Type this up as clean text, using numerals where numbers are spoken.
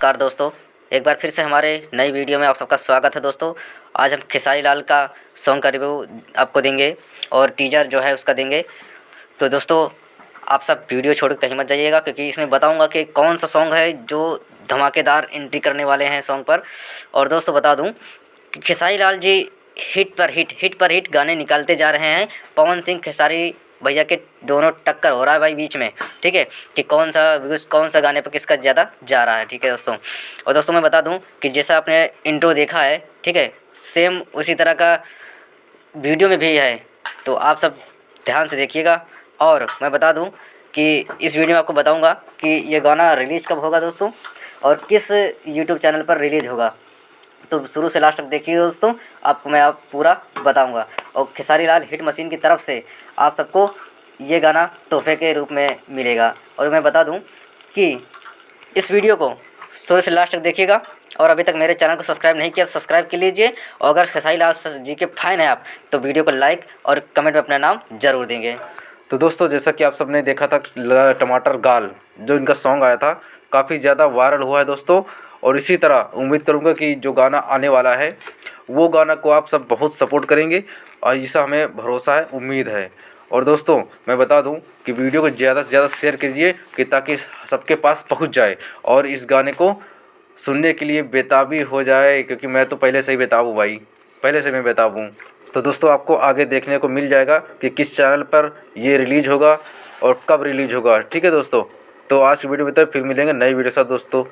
नमस्कार दोस्तों, एक बार फिर से हमारे नई वीडियो में आप सबका स्वागत है। दोस्तों आज हम खेसारी लाल का सॉन्ग का रिव्यू आपको देंगे और टीजर जो है उसका देंगे। तो दोस्तों आप सब वीडियो छोड़ के कहीं मत जाइएगा, क्योंकि इसमें बताऊंगा कि कौन सा सॉन्ग है जो धमाकेदार एंट्री करने वाले हैं सॉन्ग पर। और दोस्तों बता दूं कि खेसारी लाल जी हिट पर हिट गाने निकालते जा रहे हैं। पवन सिंह खेसारी भैया के दोनों टक्कर हो रहा है भाई बीच में, ठीक है, कि कौन सा गाने पर किसका ज़्यादा जा रहा है, ठीक है दोस्तों। और दोस्तों मैं बता दूं कि जैसा आपने इंट्रो देखा है, ठीक है, सेम उसी तरह का वीडियो में भी है, तो आप सब ध्यान से देखिएगा। और मैं बता दूं कि इस वीडियो में आपको बताऊंगा कि ये गाना रिलीज़ कब होगा दोस्तों, और किस यूट्यूब चैनल पर रिलीज़ होगा। तो शुरू से लास्ट तक देखिए दोस्तों, आपको मैं पूरा बताऊंगा। और खेसारी लाल हिट मशीन की तरफ से आप सबको ये गाना तोहफे के रूप में मिलेगा। और मैं बता दूं कि इस वीडियो को शुरू से लास्ट तक देखिएगा, और अभी तक मेरे चैनल को सब्सक्राइब नहीं किया तो सब्सक्राइब कर लीजिए। और अगर खेसारी लाल जी के फैन हैं आप, तो वीडियो को लाइक और कमेंट में अपना नाम ज़रूर देंगे। तो दोस्तों जैसा कि आप सबने देखा था टमाटर गाल जो इनका सॉन्ग आया था, काफ़ी ज़्यादा वायरल हुआ है दोस्तों। और इसी तरह उम्मीद करूँगा कि जो गाना आने वाला है वो गाना को आप सब बहुत सपोर्ट करेंगे, और ऐसा हमें भरोसा है, उम्मीद है। और दोस्तों मैं बता दूं कि वीडियो को ज़्यादा से ज़्यादा शेयर कीजिए कि ताकि सबके पास पहुंच जाए और इस गाने को सुनने के लिए बेताबी हो जाए, क्योंकि मैं तो पहले से ही बेताब हूँ भाई, पहले से मैं बेताब हूँ। तो दोस्तों आपको आगे देखने को मिल जाएगा कि किस चैनल पर ये रिलीज़ होगा और कब रिलीज़ होगा, ठीक है दोस्तों। तो आज की वीडियो में तक फिर मिलेंगे नई वीडियो के साथ दोस्तों।